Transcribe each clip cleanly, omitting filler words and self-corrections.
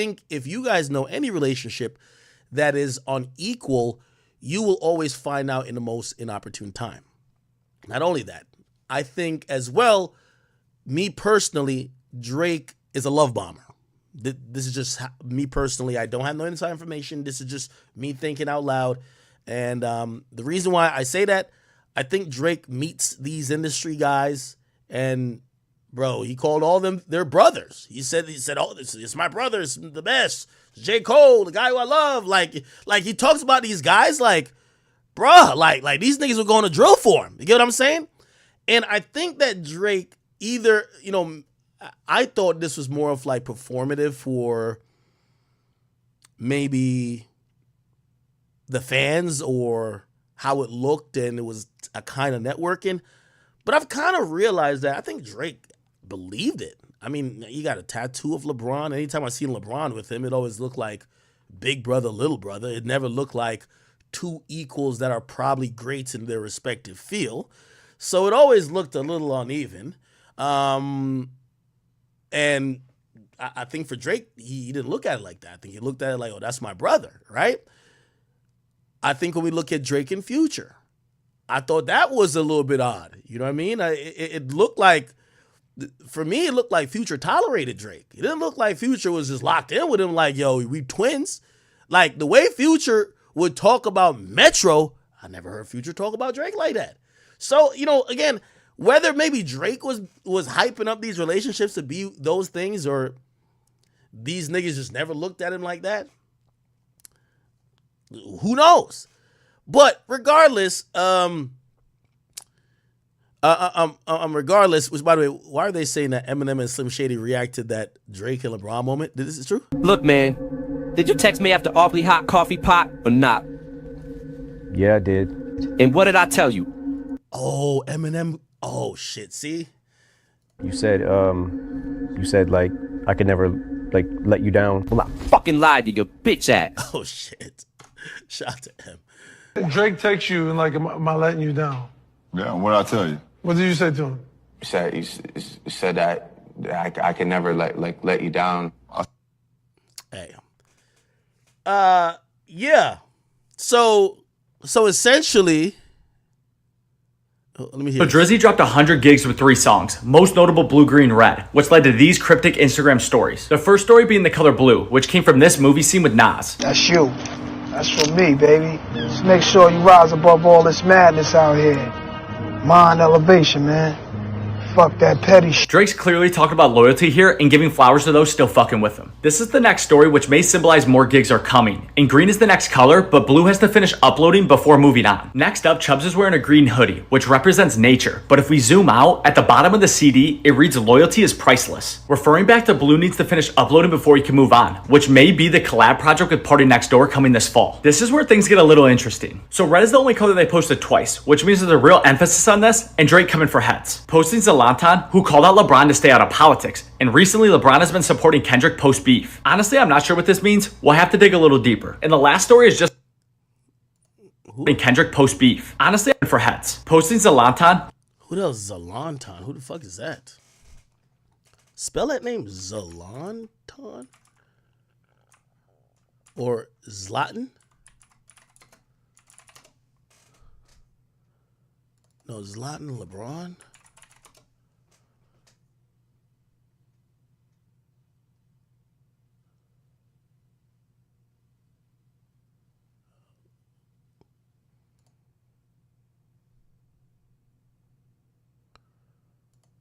think if you guys know any relationship that is unequal, you will always find out in the most inopportune time. Not only that, I think as well, me personally, Drake is a love bomber. This is just me personally. I don't have no inside information. This is just me thinking out loud. And the reason why I say that, I think Drake meets these industry guys, and bro, he called all them their brothers. He said, oh, it's my brother, it's the best. It's J. Cole, the guy who I love. Like he talks about these guys like, bruh, like these niggas were going to drill for him. You get what I'm saying? And I think that Drake either, I thought this was more of like performative for maybe the fans or how it looked, and it was a kind of networking. But I've kind of realized that I think Drake believed it. I mean, he got a tattoo of LeBron. Anytime I seen LeBron with him, it always looked like big brother, little brother. It never looked like two equals that are probably greats in their respective field. So it always looked a little uneven. And I think for Drake, he didn't look at it like that. I think he looked at it like, oh, that's my brother, right? I think when we look at Drake and Future, I thought that was a little bit odd. You know what I mean? It looked like, for me, it looked like Future tolerated Drake. It didn't look like Future was just locked in with him like, yo, we twins. Like, the way Future would talk about Metro, I never heard Future talk about Drake like that. So, again, whether maybe Drake was hyping up these relationships to be those things, or these niggas just never looked at him like that, who knows? But regardless, regardless, which, by the way, why are they saying that Eminem and Slim Shady reacted that Drake and LeBron moment? This is true? Look, man, did you text me after Awfully Hot Coffee Pot or not? Yeah, I did. And what did I tell you? Oh, Eminem. Oh, shit. See? You said like I could never like let you down. Well, I fucking lied to your bitch ass. Oh, shit. Shout out to him. Drake texts you and like, am I letting you down? Yeah, what did I tell you? What did you say to him? You said that I could never let you down. Hey. Yeah. So essentially, let me hear. So Drizzy dropped 100 gigs with 3 songs, most notable Blue, Green, Red, which led to these cryptic Instagram stories. The first story being the color blue, which came from this movie scene with Nas. That's you. That's for me, baby. Just make sure you rise above all this madness out here. Mind elevation, man. Fuck that petty shit. Drake's clearly talking about loyalty here and giving flowers to those still fucking with him. This is the next story, which may symbolize more gigs are coming. And green is the next color, but blue has to finish uploading before moving on. Next up, Chubbs is wearing a green hoodie, which represents nature. But if we zoom out, at the bottom of the CD, it reads loyalty is priceless. Referring back to blue needs to finish uploading before he can move on, which may be the collab project with Party Next Door coming this fall. This is where things get a little interesting. So red is the only color they posted twice, which means there's a real emphasis on this, and Drake coming for heads. Posting Zlatan, who called out LeBron to stay out of politics, and recently LeBron has been supporting Kendrick post-beef. Honestly, I'm not sure what this means. We'll have to dig a little deeper. And the last story is just Kendrick post-beef. Honestly, I'm for heads. Posting Zlatan. Who the hell is Zlatan? Who the fuck is that? Spell that name Zlatan? Or Zlatan? No, Zlatan LeBron?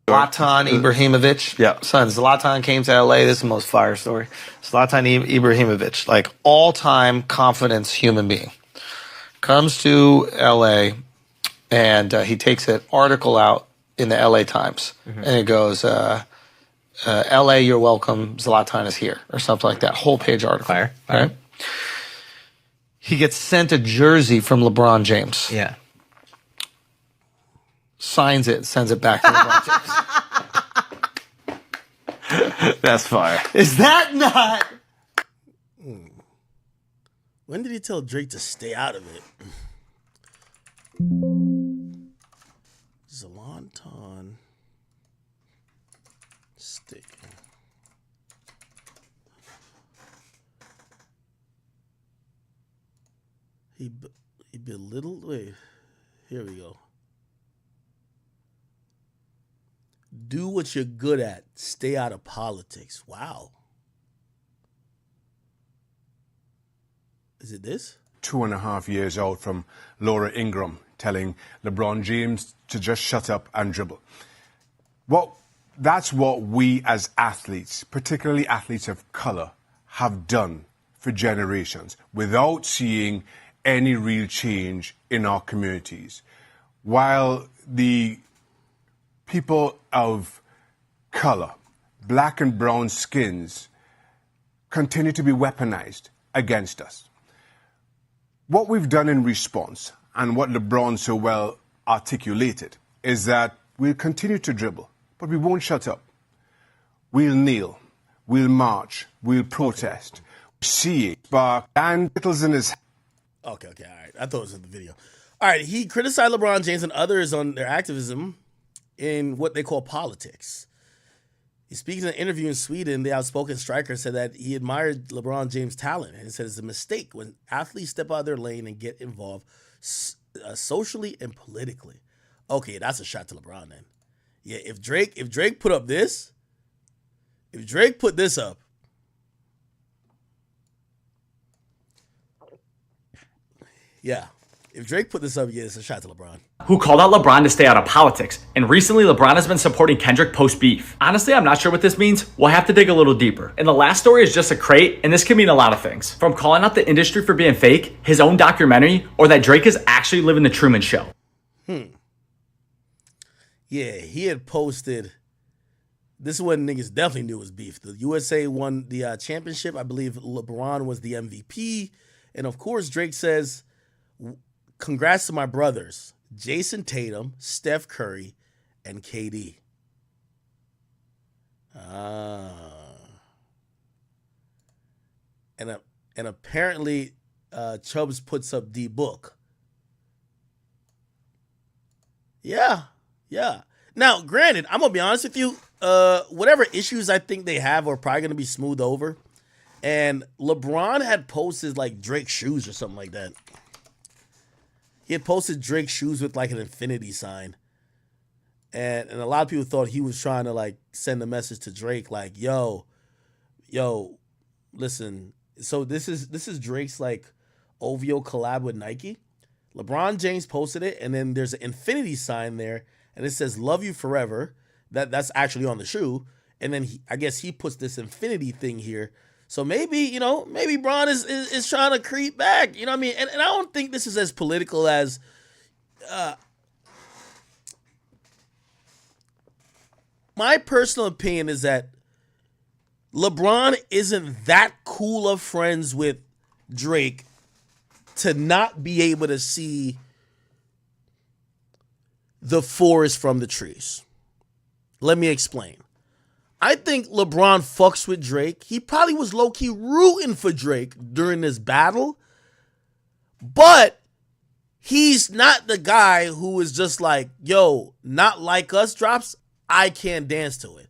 Zlatan Ibrahimovic. Yeah. Son, Zlatan came to LA. This is the most fire story. Zlatan Ibrahimovic, like all-time confidence human being, comes to LA and he takes an article out in the LA Times. And it goes, LA, you're welcome. Zlatan is here, or something like that. Whole page article. Fire. Right? He gets sent a jersey from LeBron James. Yeah. Signs it, sends it back to LeBron James. That's fire. Is that not? When did he tell Drake to stay out of it? Zlatan stick. He belittled. Wait, here we go. Do what you're good at. Stay out of politics. Wow. Is it this? 2.5 years out from Laura Ingraham telling LeBron James to just shut up and dribble. Well, that's what we as athletes, particularly athletes of color, have done for generations without seeing any real change in our communities. While the people of color, black and brown skins, continue to be weaponized against us. What we've done in response, and what LeBron so well articulated, is that we'll continue to dribble, but we won't shut up. We'll kneel, we'll march, we'll protest. See it spark and littles in his. Okay, all right. I thought it was in the video. All right, he criticized LeBron James and others on their activism in what they call politics. He speaks in an interview in Sweden. The outspoken striker said that he admired LeBron James' talent and said it's a mistake when athletes step out of their lane and get involved socially and politically. Okay, that's a shot to LeBron then. Yeah, if Drake put up this, if Drake put this up, yeah. If Drake put this up, yeah, it's a shot to LeBron. Who called out LeBron to stay out of politics, and recently LeBron has been supporting Kendrick post-beef. Honestly, I'm not sure what this means. We'll have to dig a little deeper. And the last story is just a crate, and this can mean a lot of things. From calling out the industry for being fake, his own documentary, or that Drake is actually living the Truman Show. Yeah, he had posted, this is when niggas definitely knew it was beef. The USA won the championship. I believe LeBron was the MVP. And of course, Drake says, congrats to my brothers, Jason Tatum, Steph Curry, and KD. And apparently, Chubbs puts up D-Book. Yeah. Now, granted, I'm going to be honest with you. Whatever issues I think they have are probably going to be smoothed over. And LeBron had posted like Drake shoes or something like that. He had posted Drake shoes with like an infinity sign. And a lot of people thought he was trying to like send a message to Drake like, yo, listen. So this is Drake's like OVO collab with Nike. LeBron James posted it, and then there's an infinity sign there, and it says "Love you forever." That's actually on the shoe. And then I guess he puts this infinity thing here. So maybe Bron is trying to creep back. You know what I mean? And I don't think this is as political as my personal opinion is that LeBron isn't that cool of friends with Drake to not be able to see the forest from the trees. Let me explain. I think LeBron fucks with Drake. He probably was low-key rooting for Drake during this battle. But he's not the guy who is just like, yo, Not Like Us drops, I can't dance to it.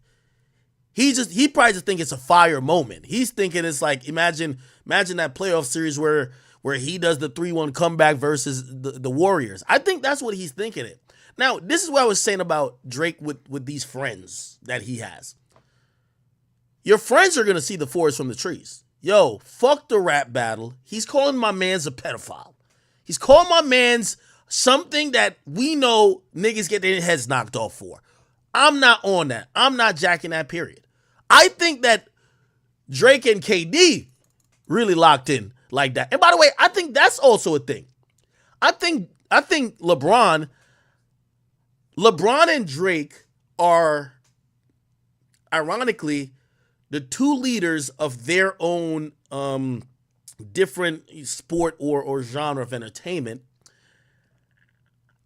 He probably just think it's a fire moment. He's thinking it's like, imagine that playoff series where he does the 3-1 comeback versus the Warriors. I think that's what he's thinking it. Now, this is what I was saying about Drake with these friends that he has. Your friends are going to see the forest from the trees. Yo, fuck the rap battle. He's calling my mans a pedophile. He's calling my mans something that we know niggas get their heads knocked off for. I'm not on that. I'm not jacking that, period. I think that Drake and KD really locked in like that. And by the way, I think that's also a thing. I think LeBron and Drake are, ironically, the two leaders of their own different sport or genre of entertainment.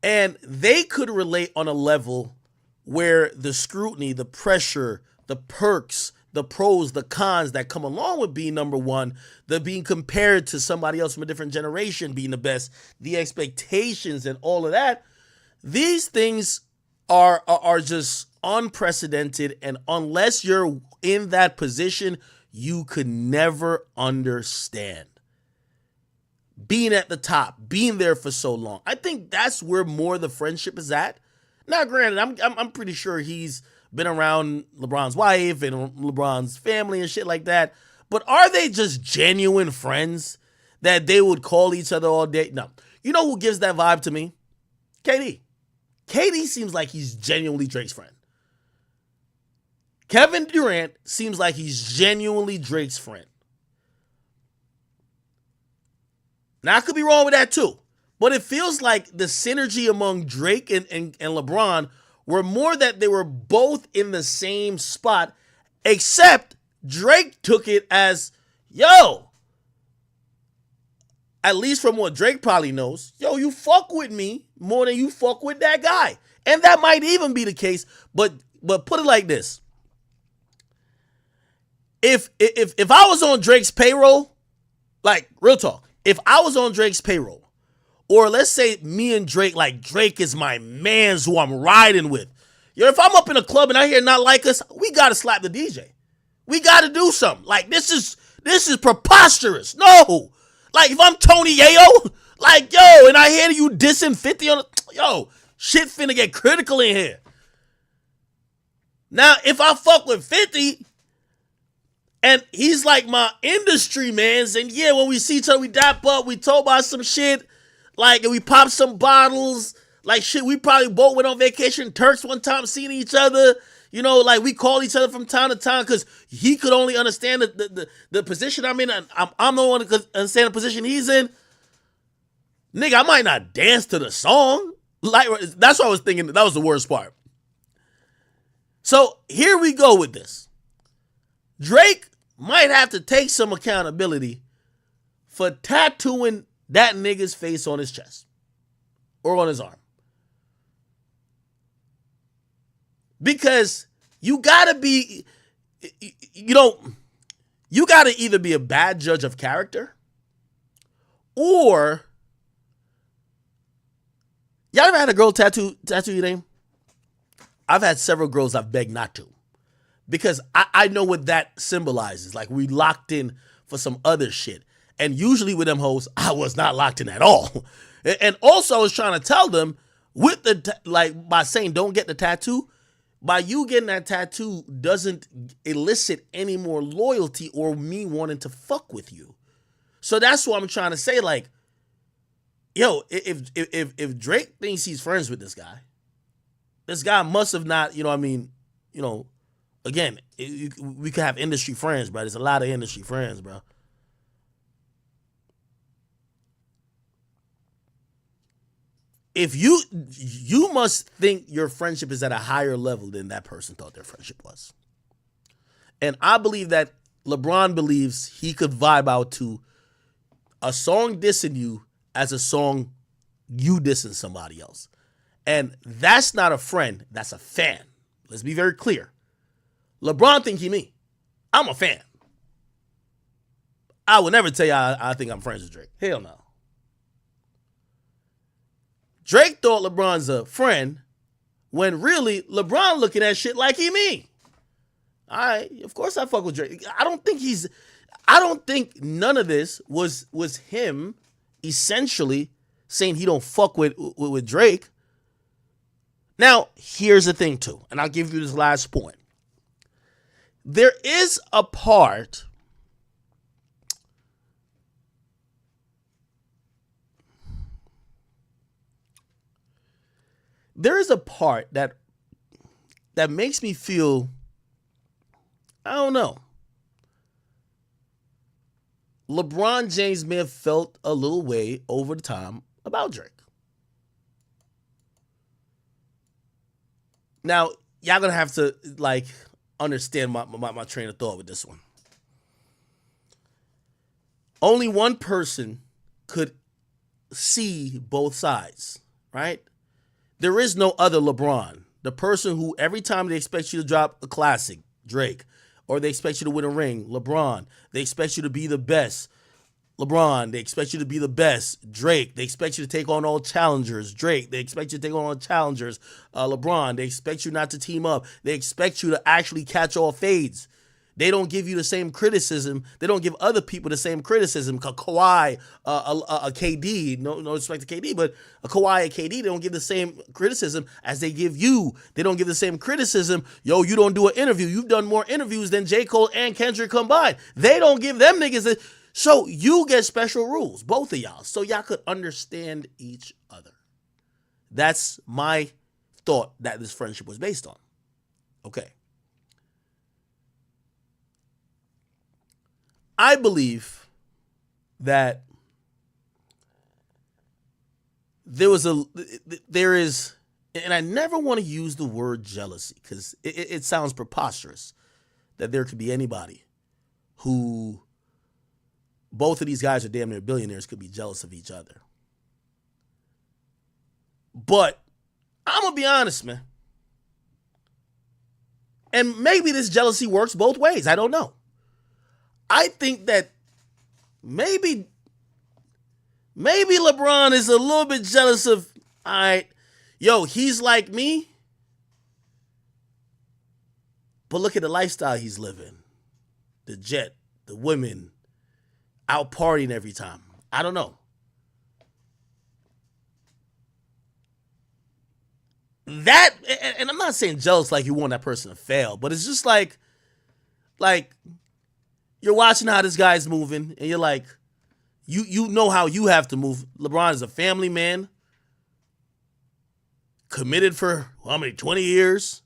And they could relate on a level where the scrutiny, the pressure, the perks, the pros, the cons that come along with being number one, the being compared to somebody else from a different generation being the best, the expectations and all of that, these things are just unprecedented, and unless you're in that position, you could never understand. being at the top, being there for so long. I think that's where more the friendship is at. Now, granted, I'm pretty sure he's been around LeBron's wife and LeBron's family and shit like that. But are they just genuine friends that they would call each other all day? No. You know who gives that vibe to me? KD. KD seems like he's genuinely Drake's friend. Kevin Durant seems like he's genuinely Drake's friend. Now, I could be wrong with that too. But it feels like the synergy among Drake and LeBron were more that they were both in the same spot, except Drake took it as, yo, at least from what Drake probably knows, yo, you fuck with me more than you fuck with that guy. And that might even be the case, but put it like this. If I was on Drake's payroll, like, real talk, if I was on Drake's payroll, or let's say me and Drake, like Drake is my mans who I'm riding with. Yo, if I'm up in a club and I hear Not Like Us, we gotta slap the DJ. We gotta do something. Like, this is preposterous. No. Like, if I'm Tony Yayo, like, yo, and I hear you dissing 50 on yo, shit finna get critical in here. Now, if I fuck with 50, and he's like my industry mans, and yeah, when we see each other, we dap up, we talk about some shit, like, and we pop some bottles, like, shit, we probably both went on vacation, Turks one time, seeing each other, you know, like, we call each other from time to time, because he could only understand the position I'm in, and I'm the one who could understand the position he's in. Nigga, I might not dance to the song. Like, that's what I was thinking, that was the worst part. So, here we go with this. Drake might have to take some accountability for tattooing that nigga's face on his chest or on his arm. Because you gotta be, you gotta either be a bad judge of character, or y'all ever had a girl tattoo your name? I've had several girls I've begged not to. Because I know what that symbolizes. Like, we locked in for some other shit. And usually with them hoes, I was not locked in at all. And also I was trying to tell them, with by saying don't get the tattoo, by you getting that tattoo doesn't elicit any more loyalty or me wanting to fuck with you. So that's what I'm trying to say. Like, yo, if Drake thinks he's friends with this guy must have not, again, we could have industry friends, bro. There's a lot of industry friends, bro. If you must think your friendship is at a higher level than that person thought their friendship was. And I believe that LeBron believes he could vibe out to a song dissing you as a song you dissing somebody else. And that's not a friend, that's a fan. Let's be very clear. LeBron think he me. I'm a fan. I would never tell you I think I'm friends with Drake. Hell no. Drake thought LeBron's a friend when really LeBron looking at shit like he me. All right, of course I fuck with Drake. I don't think none of this was him essentially saying he don't fuck with Drake. Now, here's the thing too, and I'll give you this last point. There is a part that makes me feel, I don't know. LeBron James may have felt a little way over the time about Drake. Now, y'all gonna have to understand my train of thought with this one. Only one person could see both sides, right? There is no other LeBron. The person who every time they expect you to drop a classic, Drake, or they expect you to win a ring, LeBron. They expect you to be the best, LeBron. They expect you to be the best, Drake. They expect you to take on all challengers, Drake. They expect you to take on all challengers, LeBron. They expect you not to team up. They expect you to actually catch all fades. They don't give you the same criticism. They don't give other people the same criticism. Kawhi, a KD, no respect to KD, but a Kawhi, a KD, they don't give the same criticism as they give you. They don't give the same criticism. Yo, you don't do an interview. You've done more interviews than J. Cole and Kendrick combined. They don't give them niggas. So you get special rules, both of y'all, so y'all could understand each other. That's my thought that this friendship was based on. Okay. I believe that there is, and I never want to use the word jealousy because it sounds preposterous that there could be anybody who, both of these guys are damn near billionaires, could be jealous of each other. But I'm going to be honest, man. And maybe this jealousy works both ways. I don't know. I think that maybe LeBron is a little bit jealous of, all right, yo, he's like me, but look at the lifestyle he's living. The jet, the women, out partying every time. I don't know. That, and I'm not saying jealous like you want that person to fail, but it's just like you're watching how this guy's moving, and you're like, you know how you have to move. LeBron is a family man, committed for how many, 20 years?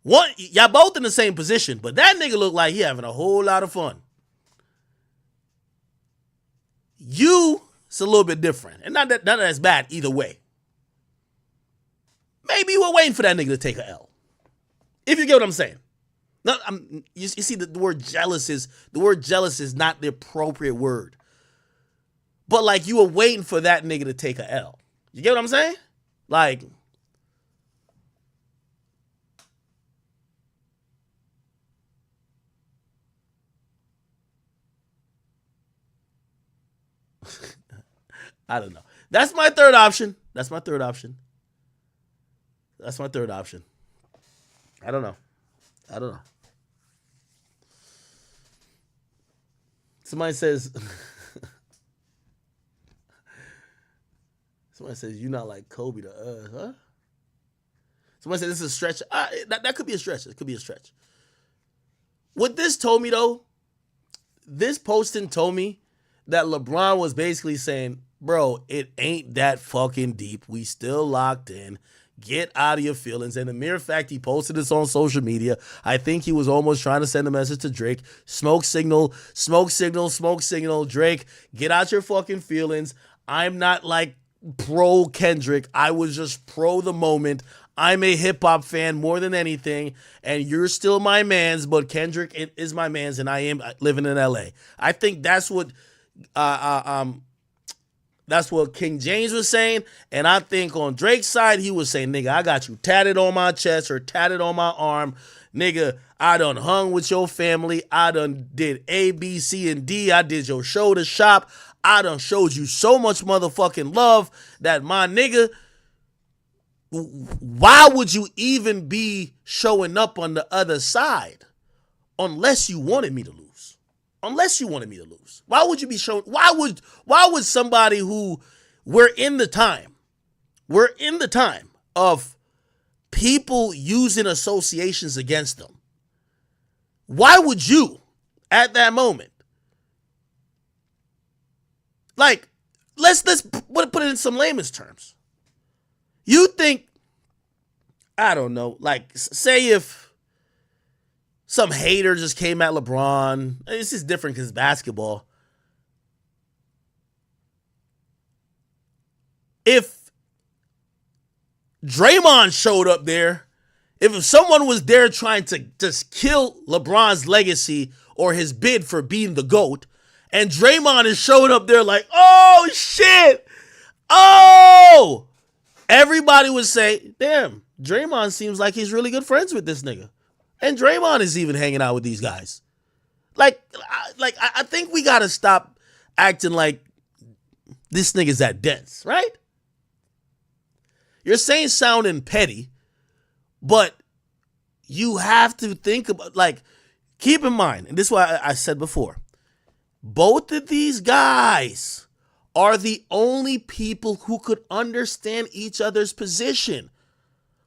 Y'all both in the same position, but that nigga look like he having a whole lot of fun. It's a little bit different, and not that that's bad either way. Maybe you were waiting for that nigga to take a L. If you get what I'm saying. No, you see, the word jealous is not the appropriate word. But like you were waiting for that nigga to take a L. You get what I'm saying? Like, I don't know. That's my third option. I don't know. Somebody says, you're not like Kobe to us, huh? Somebody said this is a stretch. That could be a stretch. It could be a stretch. What this told me, though, this posting told me that LeBron was basically saying, bro, it ain't that fucking deep. We still locked in. Get out of your feelings. And the mere fact he posted this on social media, I think he was almost trying to send a message to Drake. Smoke signal, Drake, get out your fucking feelings. I'm not like pro Kendrick. I was just pro the moment. I'm a hip hop fan more than anything, and you're still my mans, but Kendrick is my mans, and I am living in LA. I think that's what King James was saying, and I think on Drake's side, he was saying, nigga, I got you tatted on my chest or tatted on my arm. Nigga, I done hung with your family. I done did A, B, C, and D. I did your show to shop. I done showed you so much motherfucking love that my nigga, why would you even be showing up on the other side unless you wanted me to lose? Why would you be showing? Why would somebody who we're in the time of people using associations against them? Why would you at that moment? Like, let's put it in some layman's terms. You think, I don't know, like say if some hater just came at LeBron. This is different because it's basketball. If Draymond showed up there, if someone was there trying to just kill LeBron's legacy or his bid for being the GOAT, and Draymond is showing up there like, oh, shit. Oh, everybody would say, damn, Draymond seems like he's really good friends with this nigga. And Draymond is even hanging out with these guys. I think we got to stop acting like this nigga's that dense, right? You're saying sounding petty, but you have to think about, like, keep in mind, and this is why I said before, both of these guys are the only people who could understand each other's position.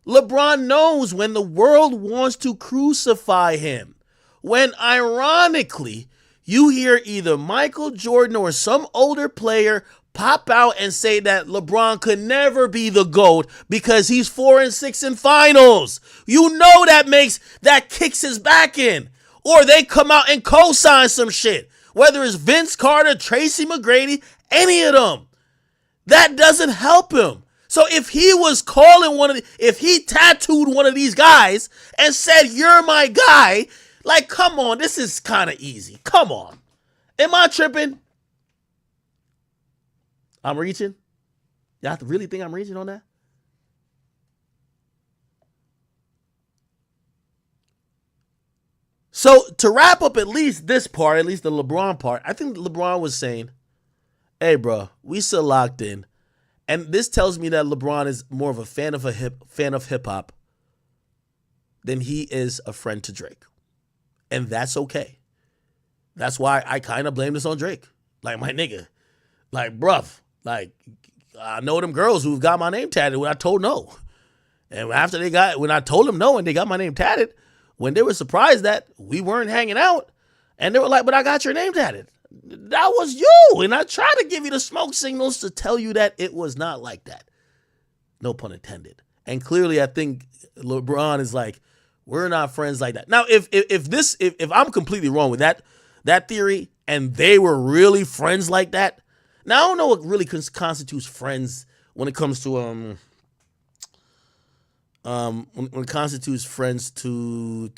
LeBron knows when the world wants to crucify him. When, ironically, you hear either Michael Jordan or some older player pop out and say that LeBron could never be the GOAT because he's 4-6 in finals. You know that kicks his back in. Or they come out and co-sign some shit. Whether it's Vince Carter, Tracy McGrady, any of them. That doesn't help him. So if he was calling if he tattooed one of these guys and said, "You're my guy," like, come on, this is kind of easy. Come on. Am I tripping? I'm reaching? Y'all really think I'm reaching on that? So to wrap up at least this part, at least the LeBron part, I think LeBron was saying, hey, bro, we still locked in. And this tells me that LeBron is more of a fan of hip hop than he is a friend to Drake. And that's okay. That's why I kind of blame this on Drake. Like, my nigga. Like, bruv. Like, I know them girls who've got my name tatted when I told no. And when I told them no and they got my name tatted, when they were surprised that we weren't hanging out, and they were like, "But I got your name tatted." That was you. And I tried to give you the smoke signals to tell you that it was not like that. No pun intended. And clearly, I think LeBron is like, we're not friends like that. Now, if I'm completely wrong with that theory, and they were really friends like that, now I don't know what really constitutes friends when it comes to when it constitutes friends to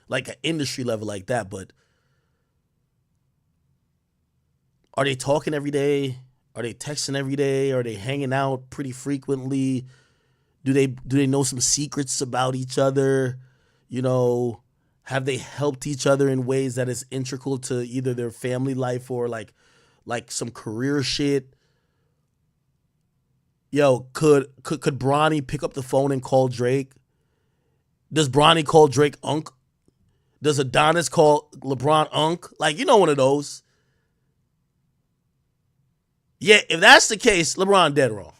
like an industry level like that, but are they talking every day? Are they texting every day? Are they hanging out pretty frequently? Do they know some secrets about each other? You know, have they helped each other in ways that is integral to either their family life or like some career shit? Yo, could Bronny pick up the phone and call Drake? Does Bronny call Drake Unk? Does Adonis call LeBron Unk? Like, you know, one of those. Yeah, if that's the case, LeBron dead wrong.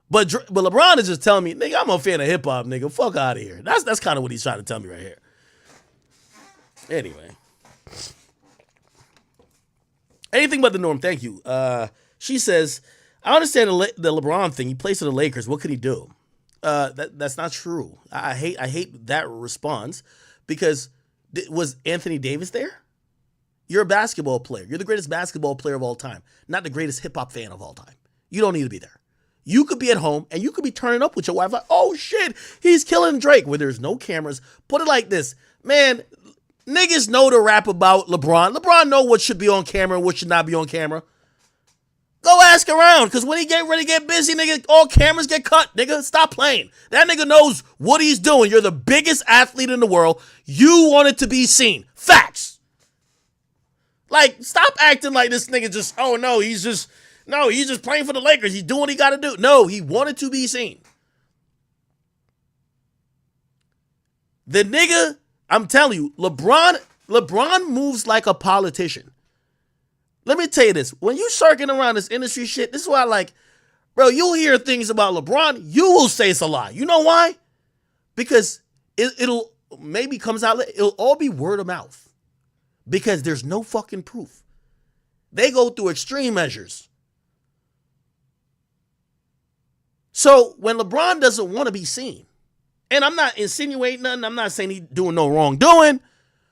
But LeBron is just telling me, nigga, I'm a fan of hip hop, nigga. Fuck out of here. That's kind of what he's trying to tell me right here. Anyway. Anything but the norm. Thank you. She says, I understand the LeBron thing. He plays for the Lakers. What could he do? That's not true. I hate that response because was Anthony Davis there? You're a basketball player. You're the greatest basketball player of all time, not the greatest hip hop fan of all time. You don't need to be there. You could be at home and you could be turning up with your wife like, oh shit, he's killing Drake, where there's no cameras. Put it like this, man. Niggas know to rap about LeBron. LeBron know what should be on camera and what should not be on camera. Go ask around, because when he get ready to get busy, nigga, all cameras get cut. Nigga, stop playing. That nigga knows what he's doing. You're the biggest athlete in the world. You want it to be seen. Facts. Like, stop acting like this nigga just, oh no, he's just playing for the Lakers. He's doing what he got to do. No, he wanted to be seen. The nigga, I'm telling you, LeBron moves like a politician. Let me tell you this. When you circling around this industry shit, this is why I like, bro, you'll hear things about LeBron. You will say it's a lie. You know why? Because it'll maybe comes out, it'll all be word of mouth. Because there's no fucking proof. They go through extreme measures. So when LeBron doesn't want to be seen, and I'm not insinuating nothing, I'm not saying he's doing no wrongdoing,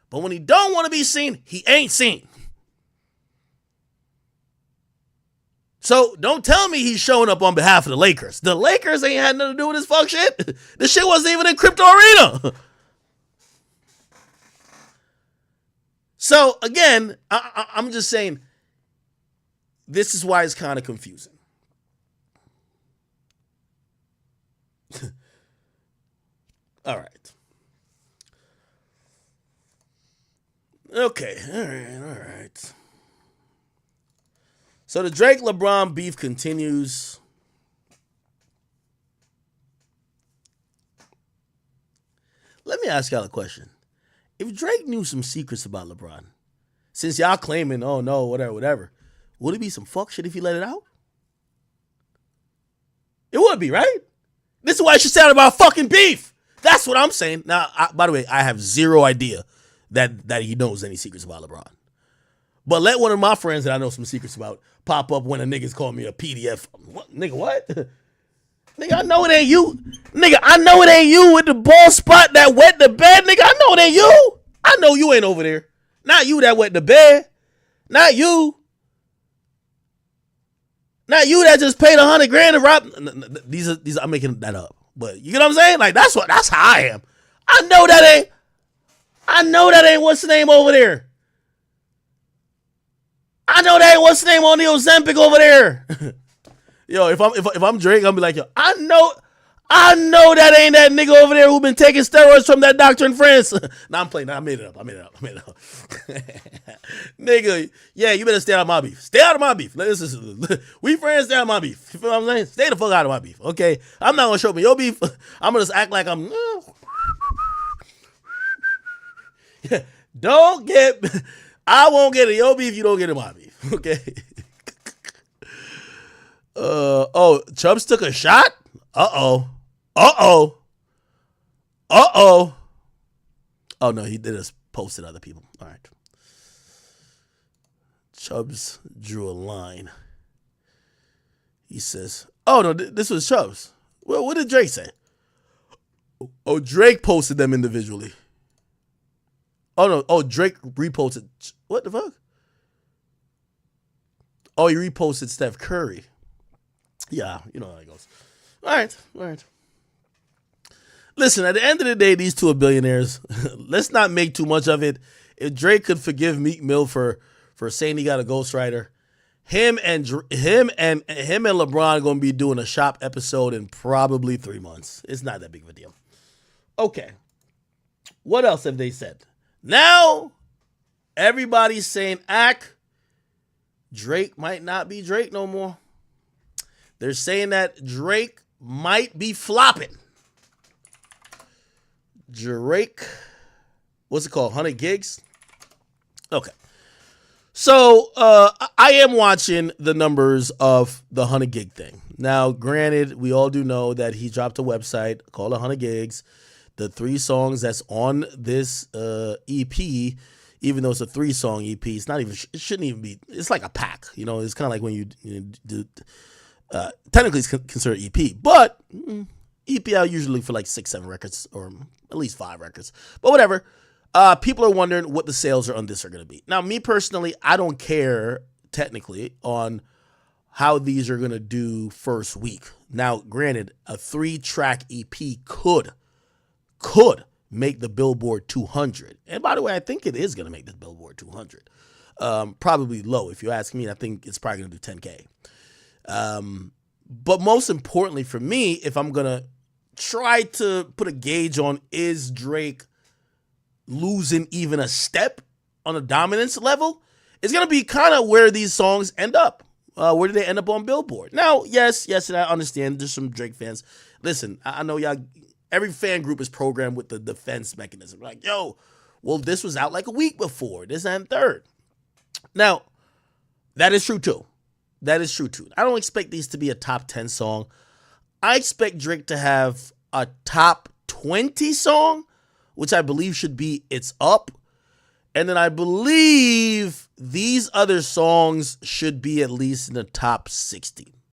but when he don't want to be seen, he ain't seen. So don't tell me he's showing up on behalf of the Lakers. The Lakers ain't had nothing to do with this fuck shit. This shit wasn't even in Crypto Arena. So again, I'm just saying, this is why it's kind of confusing. All right. Okay. All right. So the Drake LeBron beef continues. Let me ask y'all a question. If Drake knew some secrets about LeBron, since y'all claiming, oh no, whatever, would it be some fuck shit if he let it out? It would be, right? This is why you should say about fucking beef. That's what I'm saying. Now, by the way, I have zero idea that he knows any secrets about LeBron. But let one of my friends that I know some secrets about pop up when a nigga's call me a PDF. What? Nigga, what? Nigga, I know it ain't you. Nigga, I know it ain't you with the ball spot that wet the bed. Nigga, I know it ain't you. I know you ain't over there. Not you that wet the bed. Not you. Not you that just paid $100,000 to rob. These I'm making that up. But you get what I'm saying? Like that's how I am. I know that ain't what's the name over there. I know that ain't what's the name on the Ozempic over there. Yo, if I'm Drake, I'm be like, yo, I know that ain't that nigga over there who been taking steroids from that doctor in France. Nah, I'm playing. Nah, I made it up. Nigga, yeah, you better stay out of my beef. Stay out of my beef. We friends, stay out of my beef. You feel what I'm saying? Stay the fuck out of my beef, okay? I'm not gonna show me your beef. I'm gonna just act like I'm. I won't get in your beef. You don't get in my beef, okay? Chubbs took a shot? Uh-oh. Oh, no, he did just posted other people. All right. Chubbs drew a line. He says, oh, no, this was Chubbs. Well, what did Drake say? Oh, Drake posted them individually. Oh, no. Oh, Drake reposted. What the fuck? Oh, he reposted Steph Curry. Yeah, you know how it goes. All right. Listen, at the end of the day, these two are billionaires. Let's not make too much of it. If Drake could forgive Meek Mill for saying he got a ghostwriter, him and LeBron are going to be doing a shop episode in probably 3 months. It's not that big of a deal. Okay. What else have they said? Now, everybody's saying, Drake might not be Drake no more. They're saying that Drake might be flopping. Drake, what's it called? 100 gigs? Okay. So, I am watching the numbers of the 100 gig thing. Now, granted, we all do know that he dropped a website called 100 gigs. The 3 songs that's on this EP, even though it's a 3-song EP, it shouldn't even be, it's like a pack. You know, it's kind of like when you do, technically it's considered EP, but EP I usually for like 6-7 records or at least 5 records, but whatever. People are wondering what the sales on this are going to be. Now, me personally, I don't care technically on how these are going to do first week. Now, granted, a 3-track EP could make the Billboard 200. And by the way, I think it is going to make the Billboard 200. Probably low if you ask me. I think it's probably going to do 10K. But most importantly for me, if I'm going to try to put a gauge on is Drake losing even a step on a dominance level, it's going to be kind of where these songs end up. Where do they end up on Billboard? Now, yes, and I understand there's some Drake fans. Listen, I know y'all, every fan group is programmed with the defense mechanism. Like, yo, well, this was out like a week before, this and third. Now, that is true too. I don't expect these to be a top 10 song. I expect Drake to have a top 20 song, which I believe should be It's Up. And then I believe these other songs should be at least in the top 60.